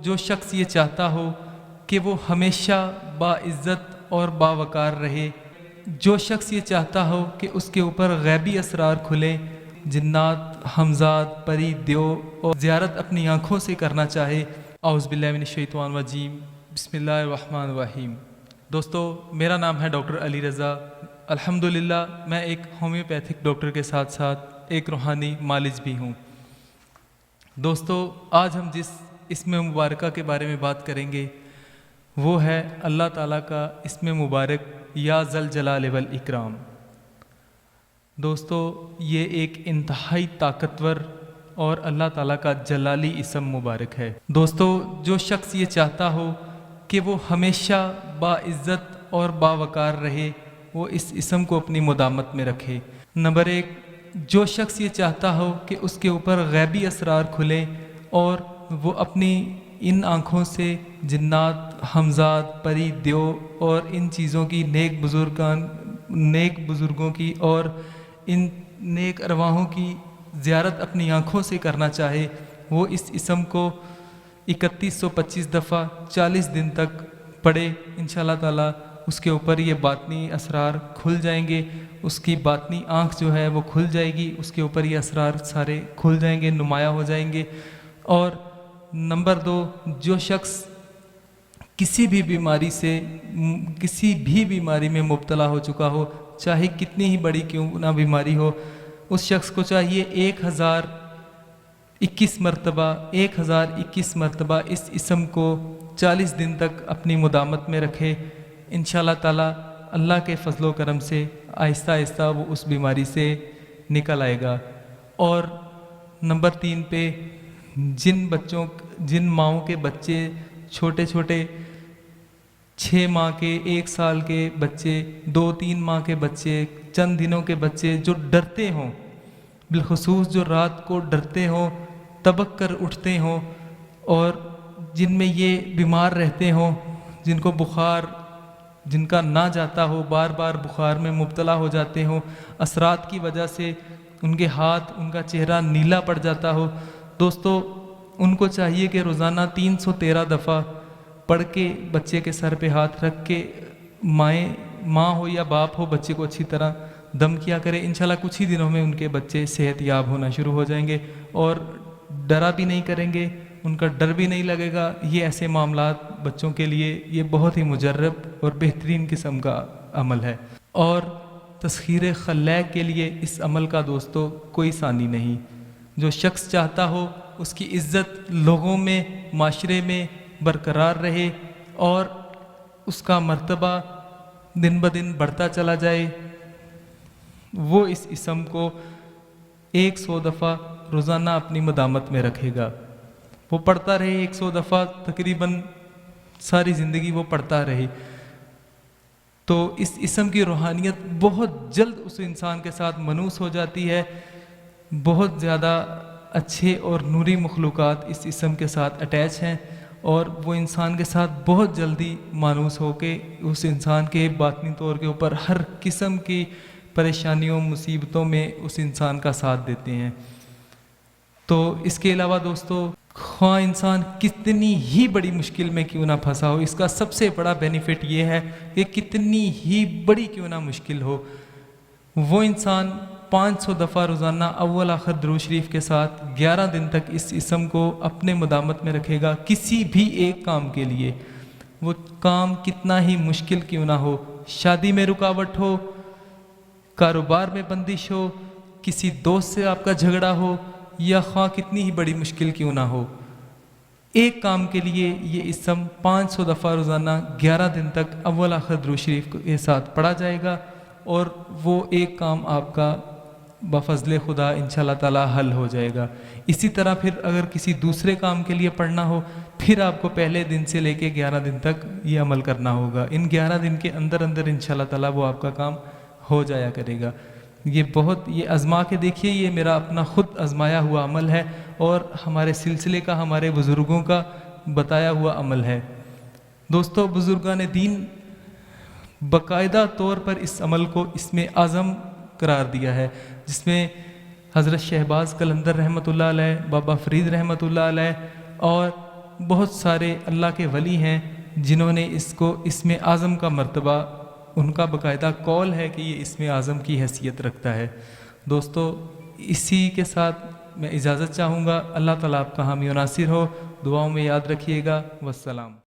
جو شخص یہ چاہتا ہو کہ وہ ہمیشہ باعزت اور باوقار رہے، جو شخص یہ چاہتا ہو کہ اس کے اوپر غیبی اسرار کھلیں، جنات، حمزاد، پری، دیو اور زیارت اپنی آنکھوں سے کرنا چاہے، اعوذ باللہ من الشیطان الرجیم، بسم اللہ الرحمن الرحیم۔ دوستو، میرا نام ہے ڈاکٹر علی رضا۔ الحمدللہ میں ایک ہومیوپیتھک ڈاکٹر کے ساتھ ساتھ ایک روحانی معالج بھی ہوں۔ دوستو، آج ہم جس اسم مبارکہ کے بارے میں بات کریں گے وہ ہے اللہ تعالیٰ کا اسم مبارک یا ذل جلال والاکرام۔ دوستو، یہ ایک انتہائی طاقتور اور اللہ تعالیٰ کا جلالی اسم مبارک ہے۔ دوستو، جو شخص یہ چاہتا ہو کہ وہ ہمیشہ باعزت اور باوقار رہے، وہ اس اسم کو اپنی مدامت میں رکھے۔ نمبر 1، جو شخص یہ چاہتا ہو کہ اس کے اوپر غیبی اسرار کھلیں اور وہ اپنی ان آنکھوں سے جنات، حمزاد، پری، دیو اور ان چیزوں کی نیک بزرگوں کی اور ان نیک ارواحوں کی زیارت اپنی آنکھوں سے کرنا چاہے، وہ اس اسم کو 3125 دفعہ 40 دن تک پڑھے۔ انشاءاللہ تعالیٰ اس کے اوپر یہ باطنی اسرار کھل جائیں گے، اس کی باطنی آنکھ جو ہے وہ کھل جائے گی، اس کے اوپر یہ اسرار سارے کھل جائیں گے، نمایاں ہو جائیں گے۔ اور نمبر 2، جو شخص کسی بھی بیماری میں مبتلا ہو چکا ہو، چاہے کتنی ہی بڑی کیوں نہ بیماری ہو، اس شخص کو چاہیے 1021 مرتبہ اس اسم کو 40 دن تک اپنی مدامت میں رکھے۔ انشاءاللہ تعالیٰ اللہ کے فضل و کرم سے آہستہ آہستہ وہ اس بیماری سے نکل آئے گا۔ اور نمبر 3 پہ، جن ماؤں کے بچے چھوٹے 6 ماہ کے، 1 سال کے بچے، 2-3 ماہ کے بچے، چند دنوں کے بچے جو ڈرتے ہوں، بالخصوص جو رات کو ڈرتے ہوں، تبک کر اٹھتے ہوں، اور جن میں یہ بیمار رہتے ہوں، جن کو بخار جن کا نہ جاتا ہو، بار بار بخار میں مبتلا ہو جاتے ہوں، اثرات کی وجہ سے ان کے ہاتھ، ان کا چہرہ نیلا پڑ جاتا ہو، دوستو ان کو چاہیے کہ روزانہ 313 دفعہ پڑھ کے بچے کے سر پہ ہاتھ رکھ کے ماں ہو یا باپ ہو، بچے کو اچھی طرح دم کیا کرے۔ انشاءاللہ کچھ ہی دنوں میں ان کے بچے صحت یاب ہونا شروع ہو جائیں گے اور ڈرا بھی نہیں کریں گے، ان کا ڈر بھی نہیں لگے گا۔ یہ ایسے معاملات بچوں کے لیے یہ بہت ہی مجرب اور بہترین قسم کا عمل ہے۔ اور تسخیر خلیق کے لیے اس عمل کا دوستو کوئی ثانی نہیں۔ جو شخص چاہتا ہو اس کی عزت لوگوں میں، معاشرے میں برقرار رہے اور اس کا مرتبہ دن بدن بڑھتا چلا جائے، وہ اس اسم کو 100 دفعہ روزانہ اپنی مدامت میں رکھے گا۔ وہ پڑھتا رہے 100 دفعہ، تقریباً ساری زندگی وہ پڑھتا رہے، تو اس اسم کی روحانیت بہت جلد اس انسان کے ساتھ منوس ہو جاتی ہے۔ بہت زیادہ اچھے اور نوری مخلوقات اس اسم کے ساتھ اٹیچ ہیں اور وہ انسان کے ساتھ بہت جلدی مانوس ہو کے اس انسان کے باطنی طور کے اوپر ہر قسم کی پریشانیوں، مصیبتوں میں اس انسان کا ساتھ دیتے ہیں۔ تو اس کے علاوہ دوستو، خواہ انسان کتنی ہی بڑی مشکل میں کیوں نہ پھنسا ہو، اس کا سب سے بڑا بینیفٹ یہ ہے کہ کتنی ہی بڑی کیوں نہ مشکل ہو، وہ انسان 500 دفعہ روزانہ اول آخر درود شریف کے ساتھ 11 دن تک اس اسم کو اپنے مدامت میں رکھے گا۔ کسی بھی ایک کام کے لیے، وہ کام کتنا ہی مشکل کیوں نہ ہو، شادی میں رکاوٹ ہو، کاروبار میں بندش ہو، کسی دوست سے آپ کا جھگڑا ہو، یا خواہ کتنی ہی بڑی مشکل کیوں نہ ہو، ایک کام کے لیے یہ اسم 500 دفعہ روزانہ 11 دن تک اول آخر درود شریف کے ساتھ پڑھا جائے گا اور وہ ایک کام آپ کا بفضل خدا انشاءاللہ تعالی حل ہو جائے گا۔ اسی طرح پھر اگر کسی دوسرے کام کے لیے پڑھنا ہو، پھر آپ کو پہلے دن سے لے کے 11 دن تک یہ عمل کرنا ہوگا۔ ان 11 دن کے اندر انشاءاللہ تعالی وہ آپ کا کام ہو جایا کرے گا۔ یہ آزما کے دیکھیے، یہ میرا اپنا خود آزمایا ہوا عمل ہے اور ہمارے سلسلے کا، ہمارے بزرگوں کا بتایا ہوا عمل ہے۔ دوستو، بزرگان دین باقاعدہ طور پر اس عمل کو اسم اعظم قرار دیا ہے، جس میں حضرت شہباز قلندر رحمۃ اللہ علیہ، بابا فرید رحمۃ اللہ علیہ اور بہت سارے اللہ کے ولی ہیں جنہوں نے اس کو اسم اعظم کا مرتبہ، ان کا باقاعدہ قول ہے کہ یہ اسم اعظم کی حیثیت رکھتا ہے۔ دوستو اسی کے ساتھ میں اجازت چاہوں گا۔ اللہ تعالیٰ آپ کا حامی و ناصر ہو، دعاؤں میں یاد رکھیے گا۔ والسلام۔